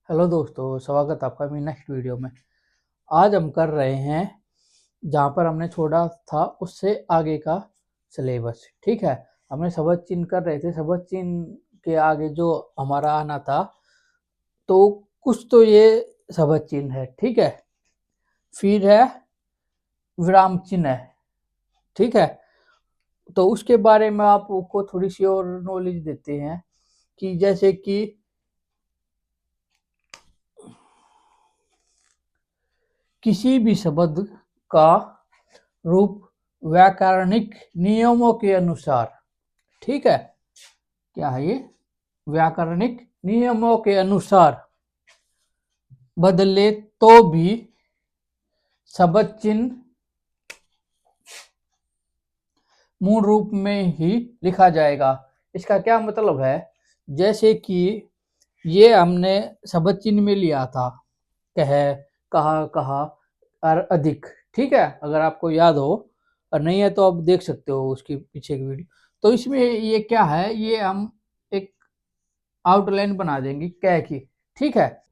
Hello दोस्तों, स्वागत आपका मेरी नेक्स्ट वीडियो में। आज हम कर रहे हैं जहाँ पर हमने छोड़ा था उससे आगे का सिलेबस। ठीक है, हमने सबक चिन्ह कर रहे थे। सबक चिन्ह के आगे जो हमारा आना था तो कुछ तो ये सबक चिन्ह है। ठीक है, फिर है विराम चिन्ह है। ठीक है, तो उसके बारे में आपको थोड़ी सी और नॉलेज देते हैं कि जैसे कि किसी भी शब्द का रूप व्याकरणिक नियमों के अनुसार, ठीक है, क्या है ये, व्याकरणिक नियमों के अनुसार बदले तो भी शब्द चिन्ह मूल रूप में ही लिखा जाएगा। इसका क्या मतलब है, जैसे कि ये हमने शब्द चिन्ह में लिया था, कह, कहा, कहा और अधिक। ठीक है, अगर आपको याद हो, और नहीं है तो आप देख सकते हो उसकी पीछे की वीडियो। तो इसमें ये क्या है, ये हम एक आउटलाइन बना देंगे कह की। ठीक है,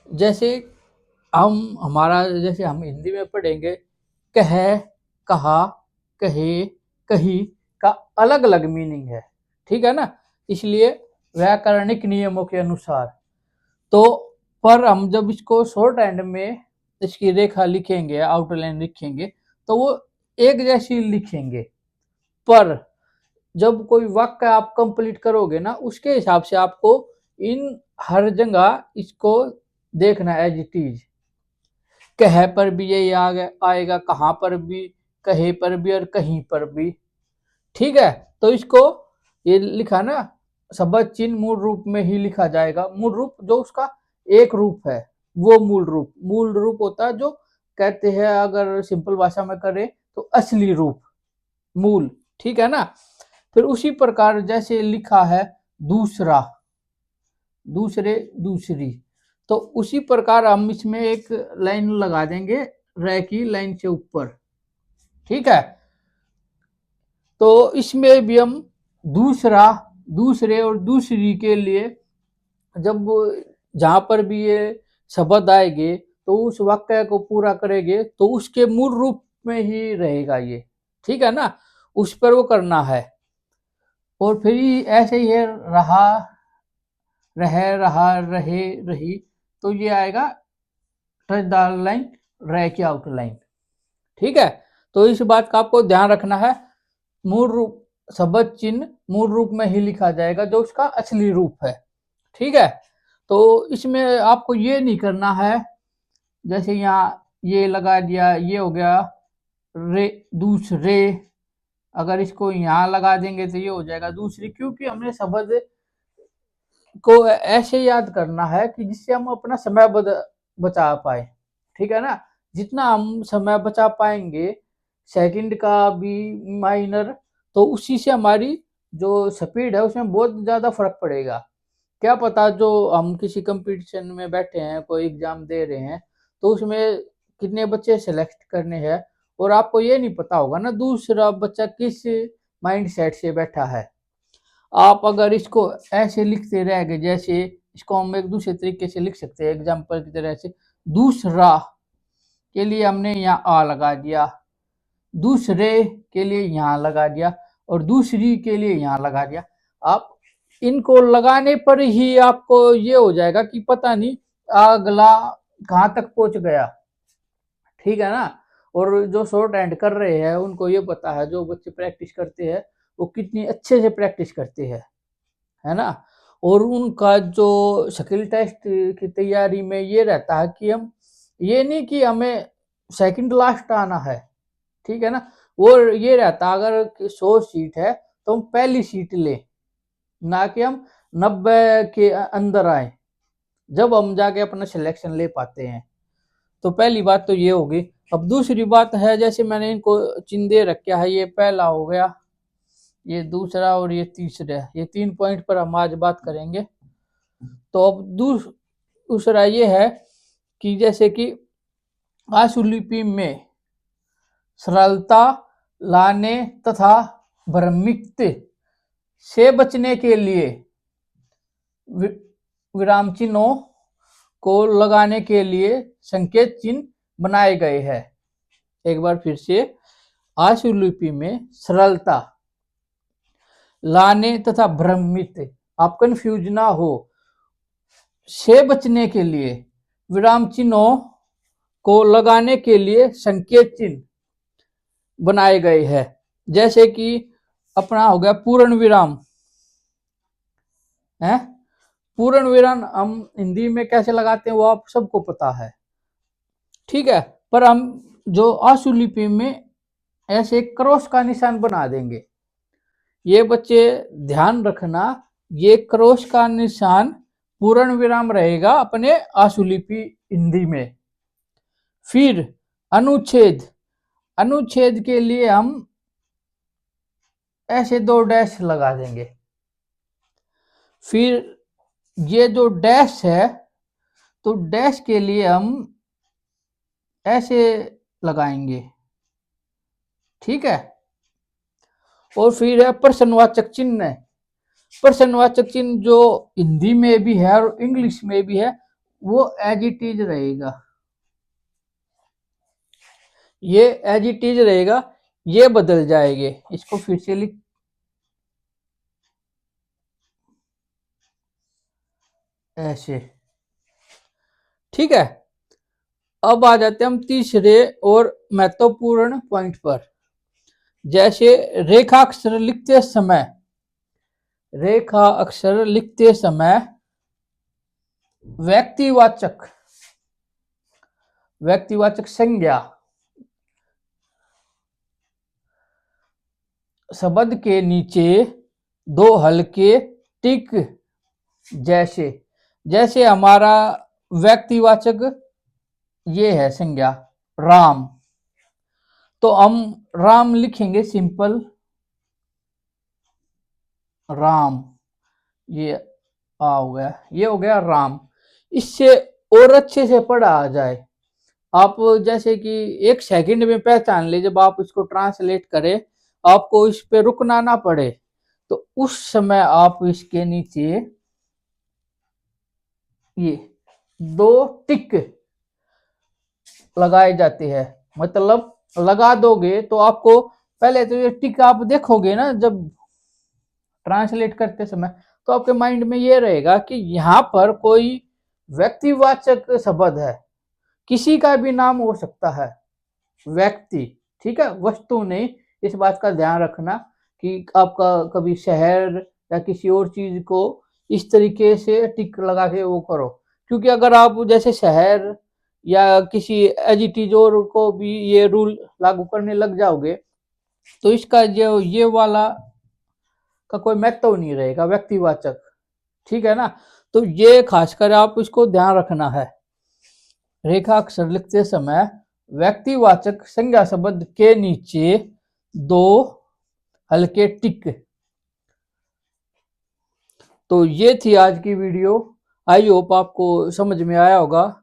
जैसे जैसे हम हिंदी में पढ़ेंगे, कह, कहा, कहे, कही का अलग अलग मीनिंग है। ठीक है ना, इसलिए व्याकरणिक नियमों के अनुसार। तो पर हम जब इसको शॉर्ट हैंड में इसकी रेखा लिखेंगे, आउटलाइन लिखेंगे, तो वो एक जैसी लिखेंगे। पर जब कोई वाक्य आप कंप्लीट करोगे ना, उसके हिसाब से आपको इन हर जगह इसको देखना एज इट इज। कह पर भी यही आएगा, कहाँ पर भी, कहे पर भी और कहीं पर भी। ठीक है, तो इसको ये लिखा ना, शब्द चिन्ह मूल रूप में ही लिखा जाएगा। मूल रूप जो उसका एक रूप है वो मूल रूप होता है, जो कहते हैं अगर सिंपल भाषा में करें तो असली रूप, मूल। ठीक है ना, फिर उसी प्रकार जैसे लिखा है दूसरा, दूसरे, दूसरी, तो उसी प्रकार हम इसमें एक लाइन लगा देंगे रे की लाइन से ऊपर। ठीक है, तो इसमें भी हम दूसरा, दूसरे और दूसरी के लिए जब जहां पर भी ये शब्द आएंगे तो उस वाक्य को पूरा करेंगे तो उसके मूल रूप में ही रहेगा ये। ठीक है ना, उस पर वो करना है। और फिर ऐसे ही है रहा, रह, रहा, रहे, रही, तो ये आएगा टचदार लाइन, रे की आउटलाइन। ठीक है, तो इस बात का आपको ध्यान रखना है, मूल रूप शब्द चिन्ह मूल रूप में ही लिखा जाएगा जो उसका असली रूप है। ठीक है, तो इसमें आपको ये नहीं करना है, जैसे यहाँ ये लगा दिया, ये हो गया रे, दूसरे, अगर इसको यहाँ लगा देंगे तो ये हो जाएगा दूसरी, क्योंकि हमने शब्द को ऐसे याद करना है कि जिससे हम अपना समय बचा पाए। ठीक है ना, जितना हम समय बचा पाएंगे सेकंड का भी माइनर, तो उसी से हमारी जो स्पीड है उसमें बहुत ज़्यादा फर्क पड़ेगा। क्या पता जो हम किसी कंपटीशन में बैठे हैं, कोई एग्जाम दे रहे हैं, तो उसमें कितने बच्चे सेलेक्ट करने हैं और आपको ये नहीं पता होगा ना दूसरा बच्चा किस माइंड सेट से बैठा है। आप अगर इसको ऐसे लिखते रह गए, जैसे इसको हम एक दूसरे तरीके से लिख सकते हैं एग्जाम्पल की तरह से, दूसरा के लिए हमने यहाँ आ लगा दिया, दूसरे के लिए यहाँ लगा दिया और दूसरी के लिए यहाँ लगा दिया। आप इनको लगाने पर ही आपको ये हो जाएगा कि पता नहीं अगला कहाँ तक पहुंच गया। ठीक है ना, और जो शॉर्ट हैंड कर रहे हैं उनको ये पता है, जो बच्चे प्रैक्टिस करते हैं वो कितनी अच्छे से प्रैक्टिस करते हैं, है ना। और उनका जो स्किल टेस्ट की तैयारी में ये रहता है कि हम ये नहीं कि हमें सेकंड लास्ट आना है। ठीक है ना, वो ये रहता अगर 100 सीट है तो हम पहली सीट ले, ना कि हम 90 के अंदर आए, जब हम जाके अपना सिलेक्शन ले पाते हैं। तो पहली बात तो ये होगी। अब दूसरी बात है, जैसे मैंने इनको चिन्ह दे रखा है, ये पहला हो गया, ये दूसरा और ये तीसरा, ये 3 पॉइंट पर हम आज बात करेंगे। तो अब दूसरा ये है कि जैसे कि आशुलिपि में सरलता लाने तथा भ्रमित से बचने के लिए विराम चिन्हों को लगाने के लिए संकेत चिन्ह बनाए गए हैं। एक बार फिर से, आशुलिपि में सरलता लाने तथा भ्रमित, आप कंफ्यूज ना हो, से बचने के लिए विराम चिन्हों को लगाने के लिए संकेत चिन्ह बनाए गए हैं। जैसे कि अपना हो गया पूर्ण विराम है। पूर्ण विराम हम हिंदी में कैसे लगाते हैं वो आप सबको पता है, ठीक है। पर हम जो आशुलिपि में ऐसे क्रॉस का निशान बना देंगे। ये बच्चे ध्यान रखना, ये क्रॉस का निशान पूर्ण विराम रहेगा अपने आशुलिपि हिंदी में। फिर अनुच्छेद, अनुच्छेद के लिए हम ऐसे 2 डैश लगा देंगे। फिर ये जो डैश है, तो डैश के लिए हम ऐसे लगाएंगे, ठीक है। और फिर है प्रश्नवाचक चिन्ह। प्रश्नवाचक चिन्ह जो हिंदी में भी है और इंग्लिश में भी है, वो एज इट इज रहेगा, ये एज इट इज रहेगा, ये बदल जाएंगे। इसको फिर से लिख, ऐसे, ठीक है। अब आ जाते हैं हम तीसरे और महत्वपूर्ण पॉइंट पर। जैसे रेखा अक्षर लिखते समय, रेखा अक्षर लिखते समय व्यक्तिवाचक, व्यक्तिवाचक संज्ञा शब्द के नीचे 2 हल्के टिक, जैसे, जैसे हमारा व्यक्तिवाचक ये है संज्ञा राम, तो हम राम लिखेंगे सिंपल राम, ये हो गया, ये हो गया राम। इससे और अच्छे से पढ़ा आ जाए, आप जैसे कि 1 सेकंड में पहचान ले, जब आप इसको ट्रांसलेट करें, आपको इस पे रुकना ना पड़े, तो उस समय आप इसके नीचे ये 2 टिक लगाए जाते हैं। मतलब लगा दोगे तो आपको, पहले तो ये टिक आप देखोगे ना जब ट्रांसलेट करते समय, तो आपके माइंड में ये रहेगा कि यहाँ पर कोई व्यक्तिवाचक शब्द है, किसी का भी नाम हो सकता है, व्यक्ति, ठीक है, वस्तु नहीं। इस बात का ध्यान रखना कि आपका कभी शहर या किसी और चीज को इस तरीके से टिक लगा के वो करो, क्योंकि अगर आप जैसे शहर या किसी एजिटीज और को भी ये रूल लागू करने लग जाओगे, तो इसका जो ये वाला का कोई महत्व नहीं रहेगा, व्यक्तिवाचक, ठीक है ना। तो ये खासकर आप इसको ध्यान रखना है। रेखा अक्षर लिखते समय व्यक्तिवाचक संज्ञा शब्द के नीचे 2 हल्के टिक। तो ये थी आज की वीडियो, आई होप आपको समझ में आया होगा।